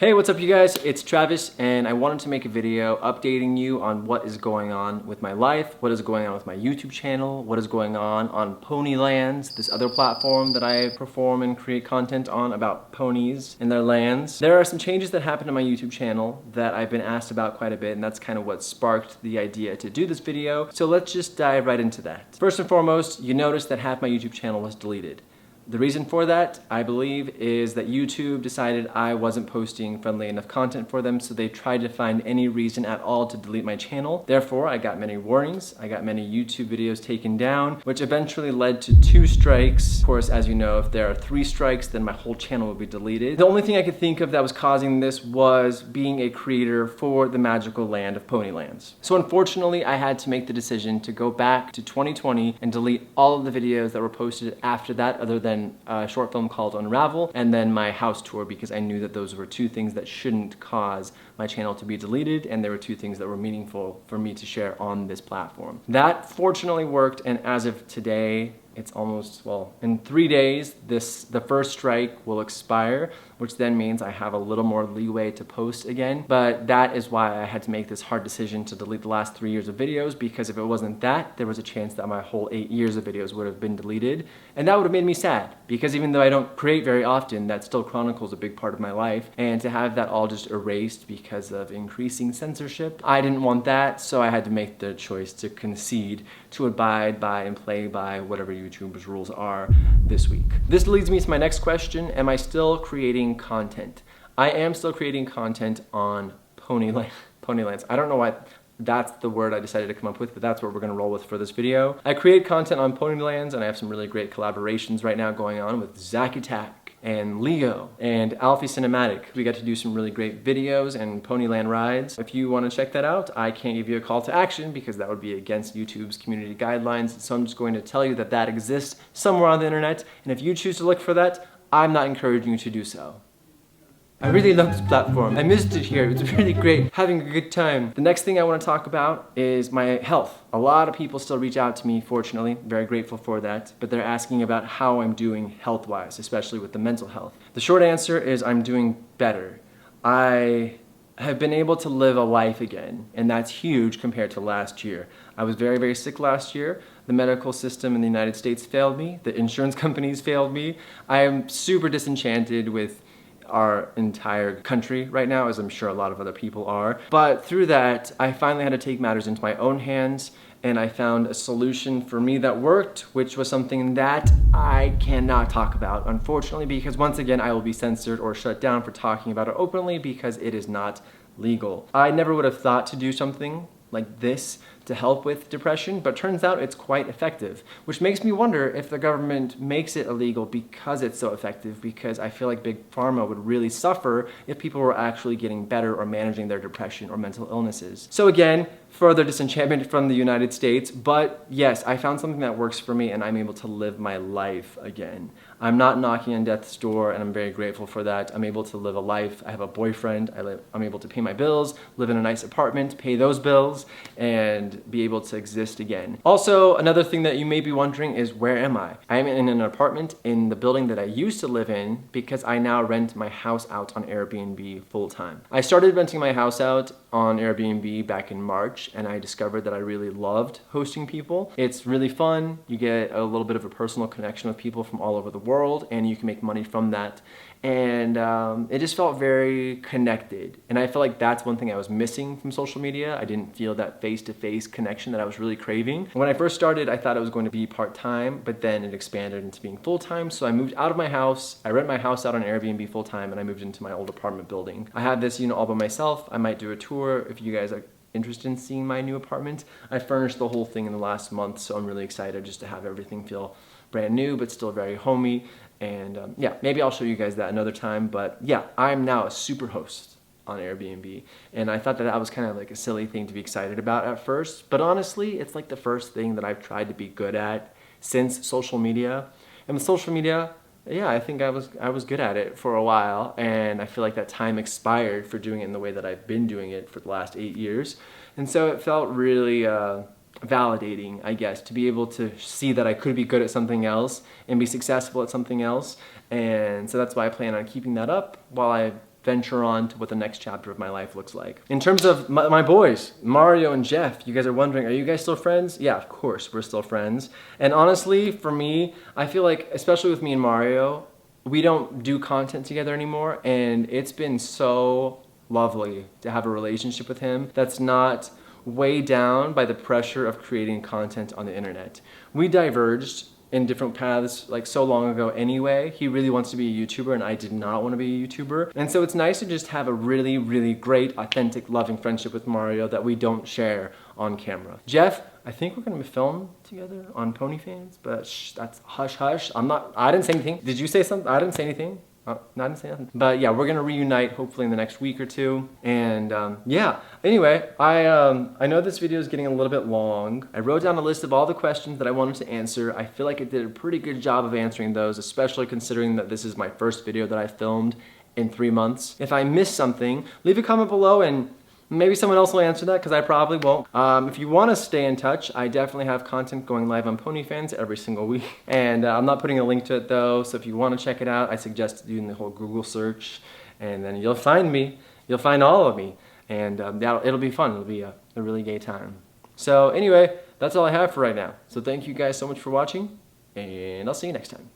Hey, what's up you guys? It's Travis and I wanted to make a video updating you on what is going on with my life, what is going on with my YouTube channel, what is going on Ponylands, this other platform that I perform and create content on about ponies and their lands. There are some changes that happened to my YouTube channel that I've been asked about quite a bit, and that's kind of what sparked the idea to do this video. So let's just dive right into that. First and foremost, you notice that half my YouTube channel was deleted. The reason for that, I believe, is that YouTube decided I wasn't posting friendly enough content for them, so they tried to find any reason at all to delete my channel. Therefore, I got many warnings, I got many YouTube videos taken down, which eventually led to 2 strikes. Of course, as you know, if there are 3 strikes, then my whole channel would be deleted. The only thing I could think of that was causing this was being a creator for the magical land of Ponylands. So unfortunately, I had to make the decision to go back to 2020 and delete all of the videos that were posted after that, other than a short film called Unravel, and then my house tour, because I knew that those were 2 things that shouldn't cause my channel to be deleted, and there were 2 things that were meaningful for me to share on this platform. That fortunately worked, and as of today, it's almost, well, in 3 days, the first strike will expire, which then means I have a little more leeway to post again. But that is why I had to make this hard decision to delete the last 3 years of videos, because if it wasn't that, there was a chance that my whole 8 years of videos would have been deleted. And that would have made me sad, because even though I don't create very often, that still chronicles a big part of my life. And to have that all just erased because of increasing censorship, I didn't want that, so I had to make the choice to concede, to abide by and play by whatever YouTube's rules are this week. This leads me to my next question. Am I still creating content? I am still creating content on Ponylands. I don't know why that's the word I decided to come up with, but that's what we're gonna roll with for this video. I create content on Ponylands, and I have some really great collaborations right now going on with Zack Attack and Leo and Alfie Cinematic. We got to do some really great videos and Ponyland rides. If you want to check that out, I can't give you a call to action because that would be against YouTube's community guidelines. So I'm just going to tell you that that exists somewhere on the internet. And if you choose to look for that, I'm not encouraging you to do so. I really love this platform. I missed it here. It was really great, having a good time. The next thing I want to talk about is my health. A lot of people still reach out to me, fortunately, very grateful for that, but they're asking about how I'm doing health-wise, especially with the mental health. The short answer is I'm doing better. I have been able to live a life again, and that's huge compared to last year. I was very, very sick last year. The medical system in the United States failed me. The insurance companies failed me. I am super disenchanted with our entire country right now, as I'm sure a lot of other people are. But through that, I finally had to take matters into my own hands, and I found a solution for me that worked, which was something that I cannot talk about, unfortunately, because once again, I will be censored or shut down for talking about it openly because it is not legal. I never would have thought to do something like this to help with depression, but turns out it's quite effective, which makes me wonder if the government makes it illegal because it's so effective, because I feel like Big Pharma would really suffer if people were actually getting better or managing their depression or mental illnesses. So again, further disenchantment from the United States, but yes, I found something that works for me and I'm able to live my life again. I'm not knocking on death's door, and I'm very grateful for that. I'm able to live a life. I have a boyfriend. I'm able to pay my bills, live in a nice apartment, pay those bills, and be able to exist again. Also, another thing that you may be wondering is, where am I? I am in an apartment in the building that I used to live in because I now rent my house out on Airbnb full-time. I started renting my house out on Airbnb back in March, and I discovered that I really loved hosting people. It's really fun. You get a little bit of a personal connection with people from all over the world, and you can make money from that. And it just felt very connected. And I feel like that's one thing I was missing from social media. I didn't feel that face-to-face connection that I was really craving. When I first started, I thought it was going to be part-time, but then it expanded into being full-time. So I moved out of my house. I rent my house out on Airbnb full-time, and I moved into my old apartment building. I have this unit all by myself. I might do a tour if you guys are interested in seeing my new apartment. I furnished the whole thing in the last month, so I'm really excited just to have everything feel brand new, but still very homey. And yeah, maybe I'll show you guys that another time. But yeah, I'm now a super host on Airbnb. And I thought that that was kind of like a silly thing to be excited about at first. But honestly, it's like the first thing that I've tried to be good at since social media. And with social media, yeah, I think I was good at it for a while. And I feel like that time expired for doing it in the way that I've been doing it for the last 8 years. And so it felt really validating, I guess, to be able to see that I could be good at something else and be successful at something else. And so that's why I plan on keeping that up while I venture on to what the next chapter of my life looks like. In terms of my boys, Mario and Jeff, you guys are wondering, are you guys still friends? Yeah, of course, we're still friends. And honestly, for me, I feel like, especially with me and Mario, we don't do content together anymore, and it's been so lovely to have a relationship with him that's not weighed down by the pressure of creating content on the internet. We diverged in different paths like so long ago anyway. He really wants to be a YouTuber and I did not want to be a YouTuber. And so it's nice to just have a really, really great, authentic, loving friendship with Mario that we don't share on camera. Jeff, I think we're gonna film together on Pony Fans, but shh, that's hush hush. I didn't say anything. Did you say something? I didn't say anything. No, I didn't say nothing. But yeah, we're gonna reunite hopefully in the next week or two. And yeah, anyway, I know this video is getting a little bit long. I wrote down a list of all the questions that I wanted to answer. I feel like I did a pretty good job of answering those, especially considering that this is my first video that I filmed in 3 months. If I missed something, leave a comment below and maybe someone else will answer that because I probably won't. If you want to stay in touch, I definitely have content going live on Pony Fans every single week. And I'm not putting a link to it though, so if you want to check it out, I suggest doing the whole Google search and then you'll find me. You'll find all of me. And it'll be fun. It'll be a really gay time. So anyway, that's all I have for right now. So thank you guys so much for watching and I'll see you next time.